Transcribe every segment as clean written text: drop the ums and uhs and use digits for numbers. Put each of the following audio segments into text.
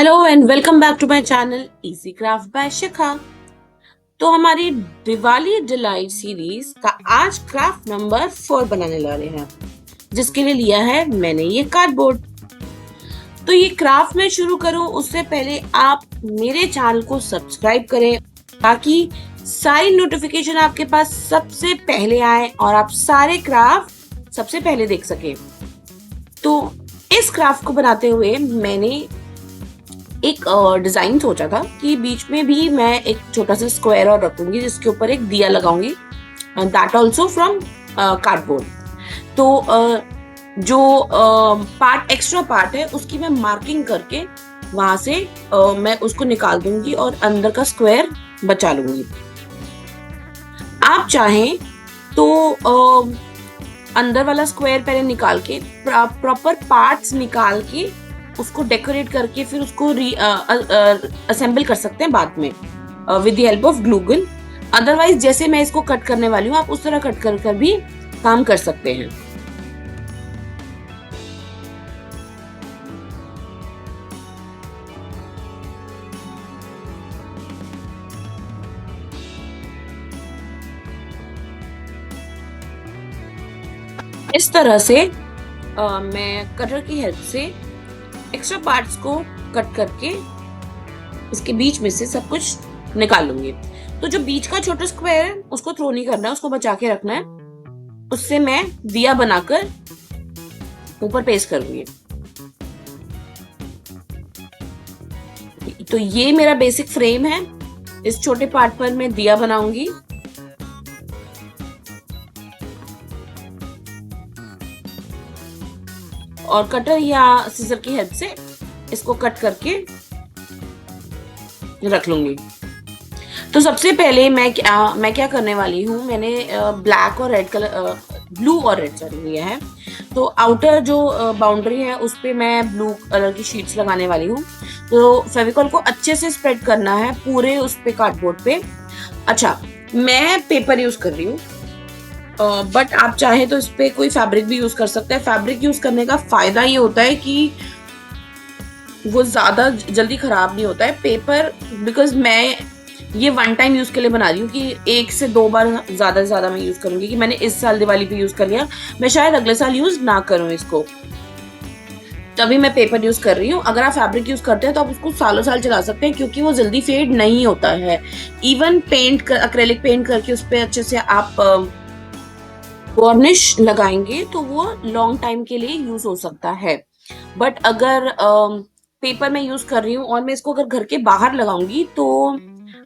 Hello and welcome back to my channel easy craft by Shikha. तो हमारी Diwali delight series का आज क्राफ्ट नंबर 4 बनाने वाले हैं, जिसके लिए लिया है मैंने ये कार्डबोर्ड। तो ये क्राफ्ट में शुरू करूं उससे पहले आप मेरे चैनल को सब्सक्राइब करें ताकि सारी नोटिफिकेशन आपके पास सबसे पहले आए और आप सारे क्राफ्ट सबसे पहले देख सकें। तो इस क्राफ्ट को बनाते हुए मैंने एक डिजाइन सोचा था कि बीच में भी मैं एक छोटा सा स्क्वायर और रखूंगी जिसके ऊपर एक दिया लगाऊंगी, दैट ऑल्सो फ्रॉम कार्डबोर्ड। तो जो पार्ट एक्स्ट्रा पार्ट है उसकी मैं मार्किंग करके वहां से मैं उसको निकाल दूंगी और अंदर का स्क्वायर बचा लूंगी। आप चाहें तो अंदर वाला स्क्वायर पहले निकाल के प्रॉपर पार्ट्स निकाल के उसको डेकोरेट करके फिर उसको असेंबल कर सकते हैं बाद में with the help of glue gun. Otherwise जैसे मैं इसको कट करने वाली हूँ आप उस तरह कट कर भी काम कर सकते हैं। इस तरह से मैं कटर की हेल्प से एक्स्ट्रा पार्ट्स को कट करके इसके बीच में से सब कुछ निकाल लूंगी। तो जो बीच का छोटा स्क्वायर है उसको थ्रो नहीं करना है, उसको बचा के रखना है। उससे मैं दिया बनाकर ऊपर पेस्ट करूंगी। तो ये मेरा बेसिक फ्रेम है, इस छोटे पार्ट पर मैं दिया बनाऊंगी। और कटर या सीजर की हेल्प से इसको कट करके रख लूंगी। तो सबसे पहले मैं क्या करने वाली हूँ, मैंने ब्लैक और रेड कलर, ब्लू और रेड सॉरी लिया है। तो आउटर जो बाउंड्री है उस पे मैं ब्लू कलर की शीट्स लगाने वाली हूँ। तो फेविकॉल को अच्छे से स्प्रेड करना है पूरे उस पे कार्डबोर्ड पे। अच्छा, मैं पेपर यूज कर रही हूँ, बट आप चाहे तो इस पे कोई फैब्रिक भी यूज कर सकते हैं। फैब्रिक यूज करने का फायदा ये होता है कि वो ज्यादा जल्दी खराब नहीं होता है। पेपर बिकॉज मैं ये वन टाइम यूज के लिए बना रही हूँ कि 1 से 2 बार ज्यादा से ज्यादा मैं यूज करूंगी, कि मैंने इस साल दिवाली पे यूज कर लिया, मैं शायद अगले साल यूज ना करूं इसको, तभी मैं पेपर यूज कर रही हूँ। अगर आप फैब्रिक यूज करते हैं तो आप उसको सालों साल चला सकते हैं क्योंकि वो जल्दी फेड नहीं होता है। इवन पेंट एक्रेलिक पेंट करके उस पर अच्छे से आप वार्निश लगाएंगे तो वो लॉन्ग टाइम के लिए यूज हो सकता है। बट अगर पेपर में यूज कर रही हूँ और मैं इसको अगर घर के बाहर लगाऊंगी तो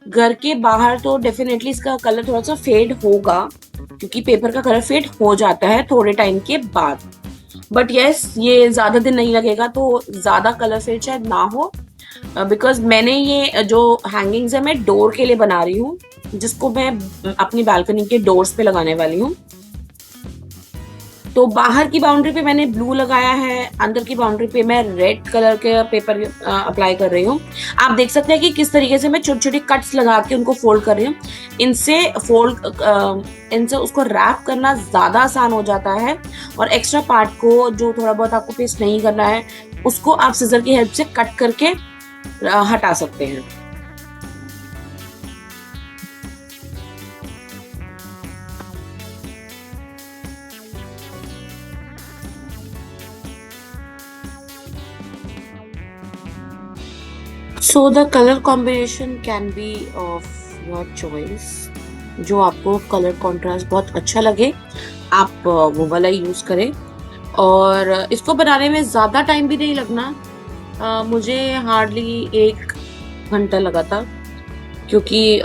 घर के बाहर तो डेफिनेटली इसका कलर थोड़ा सा फेड होगा, क्योंकि पेपर का कलर फेड हो जाता है थोड़े टाइम के बाद। बट यस, ये ज्यादा दिन नहीं लगेगा तो ज्यादा कलर फेड शायद ना हो, बिकॉज मैंने ये जो हैंगिंग्स है मैं डोर के लिए बना रही हूँ, जिसको मैं अपनी बालकनी के डोर्स पे लगाने वाली हूँ। तो बाहर की बाउंड्री पे मैंने ब्लू लगाया है, अंदर की बाउंड्री पे मैं रेड कलर के पेपर अप्लाई कर रही हूँ। आप देख सकते हैं कि किस तरीके से मैं छोटी छोटी कट्स लगा के उनको फोल्ड कर रही हूँ। इनसे उसको रैप करना ज्यादा आसान हो जाता है और एक्स्ट्रा पार्ट को जो थोड़ा बहुत आपको पेस्ट नहीं करना है उसको आप सीजर की हेल्प से कट करके हटा सकते हैं। So the color combination can be of your choice। जो आपको कलर कॉन्ट्रास्ट बहुत अच्छा लगे आप वो वाला यूज करें। और इसको बनाने में ज्यादा टाइम भी नहीं लगना, मुझे हार्डली 1 घंटा लगा था, क्योंकि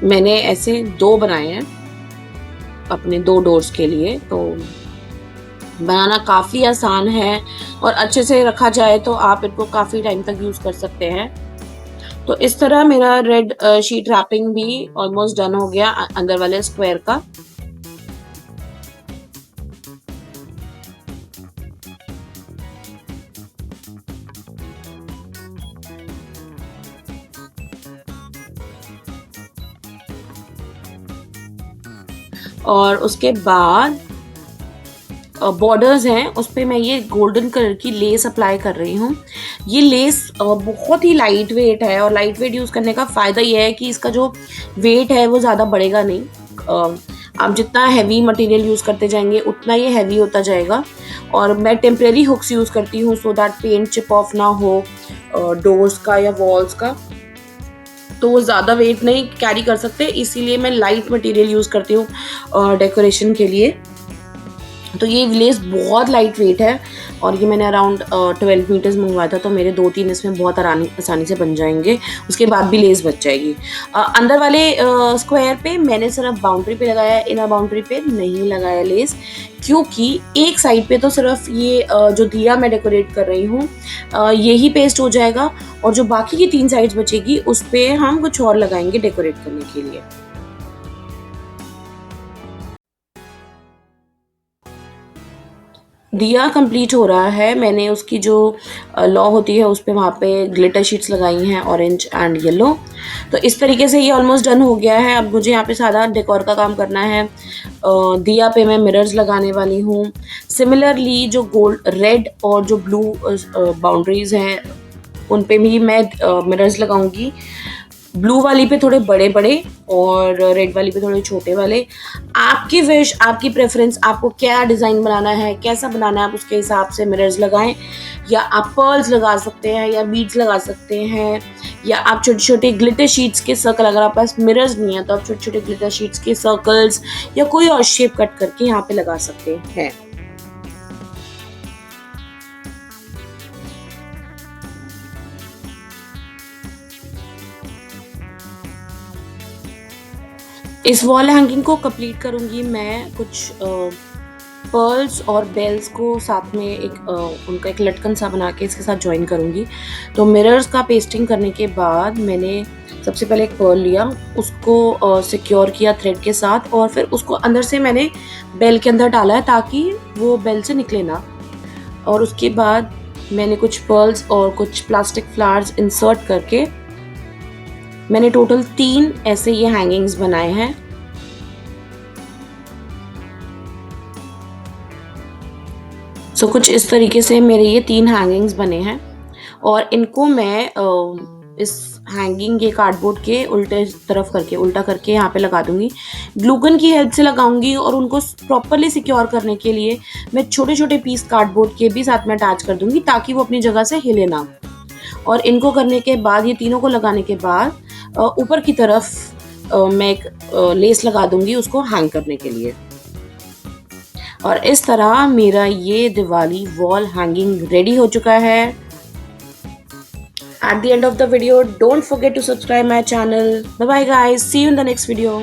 मैंने ऐसे 2 बनाए हैं अपने 2 डोर्स के लिए। तो बनाना काफी आसान है और अच्छे से रखा जाए तो आप इनको काफी टाइम तक यूज कर सकते हैं। तो इस तरह मेरा रेड शीट रैपिंग भी ऑलमोस्ट डन हो गया अंदर वाले स्क्वायर का। और उसके बाद बॉर्डर्स हैं उस पे मैं ये गोल्डन कलर की लेस अप्लाई कर रही हूँ। ये लेस बहुत ही लाइट वेट है और लाइट वेट यूज़ करने का फ़ायदा ये है कि इसका जो वेट है वो ज़्यादा बढ़ेगा नहीं। आप जितना हैवी मटेरियल यूज़ करते जाएंगे उतना ये हैवी होता जाएगा। और मैं टेम्परेरी हुक्स यूज़ करती हूँ so that paint chip off ना हो डोर्स का या वॉल्स का, तो वो ज़्यादा वेट नहीं कैरी कर सकते, इसीलिए मैं लाइट मटेरियल यूज़ करती हूँ डेकोरेशन के लिए। तो ये लेस बहुत लाइट वेट है और ये मैंने अराउंड 12 मीटर्स मंगवाया था, तो मेरे 2-3 इसमें बहुत आसानी से बन जाएंगे, उसके बाद भी लेस बच जाएगी। अंदर वाले स्क्वायर पे मैंने सिर्फ बाउंड्री पे लगाया है, इनर बाउंड्री पे नहीं लगाया लेस, क्योंकि एक साइड पे तो सिर्फ ये जो दिया मैं डेकोरेट कर रही हूँ यही पेस्ट हो जाएगा, और जो बाकी की 3 साइड्स बचेगी उस पर हम कुछ और लगाएंगे डेकोरेट करने के लिए। दिया कंप्लीट हो रहा है, मैंने उसकी जो लॉ होती है उस पे वहाँ पे ग्लिटर शीट्स लगाई हैं ऑरेंज एंड येलो। तो इस तरीके से ये ऑलमोस्ट डन हो गया है। अब मुझे यहाँ पे सादा डेकोर का काम करना है। दिया पे मैं मिरर्स लगाने वाली हूँ। सिमिलरली जो गोल्ड रेड और जो ब्लू बाउंड्रीज हैं उन पे भी मैं मिरर्स लगाऊंगी। ब्लू वाली पे थोड़े बड़े बड़े और रेड वाली पे थोड़े छोटे वाले। आपकी विश, आपकी प्रेफरेंस, आपको क्या डिज़ाइन बनाना है, कैसा बनाना है, आप उसके हिसाब से मिरर्स लगाएं। या आप पर्ल्स लगा सकते हैं या बीड्स लगा सकते हैं, या आप छोटे छोटे ग्लिटर शीट्स के सर्कल, अगर आपके पास मिरर्स नहीं है तो आप छोटे छोटे ग्लिटर शीट्स के सर्कल्स या कोई और शेप कट करके यहाँ पे लगा सकते हैं। इस वॉल हैंगिंग को कंप्लीट करूंगी मैं कुछ पर्ल्स और बेल्स को साथ में उनका एक लटकन सा बना के इसके साथ ज्वाइन करूंगी। तो मिरर्स का पेस्टिंग करने के बाद मैंने सबसे पहले एक पर्ल लिया, उसको सिक्योर किया थ्रेड के साथ, और फिर उसको अंदर से मैंने बेल के अंदर डाला है ताकि वो बेल से निकले ना। और उसके बाद मैंने कुछ पर्ल्स और कुछ प्लास्टिक फ्लावर्स इंसर्ट करके मैंने टोटल 3 ऐसे ये हैंगिंग्स बनाए हैं। सो कुछ इस तरीके से मेरे ये 3 हैंगिंग्स बने हैं, और इनको मैं इस हैंगिंग के कार्डबोर्ड के उल्टा करके यहाँ पे लगा दूंगी। ग्लूगन की हेल्प से लगाऊंगी, और उनको प्रॉपरली सिक्योर करने के लिए मैं छोटे छोटे पीस कार्डबोर्ड के भी साथ में अटैच कर दूंगी ताकि वो अपनी जगह से हिले ना। और इनको करने के बाद, ये तीनों को लगाने के बाद ऊपर की तरफ मैं एक लेस लगा दूंगी उसको हैंग करने के लिए। और इस तरह मेरा ये दिवाली वॉल हैंगिंग रेडी हो चुका है। At the end of the video, don't forget to subscribe my channel. Bye bye guys, see you in the next video.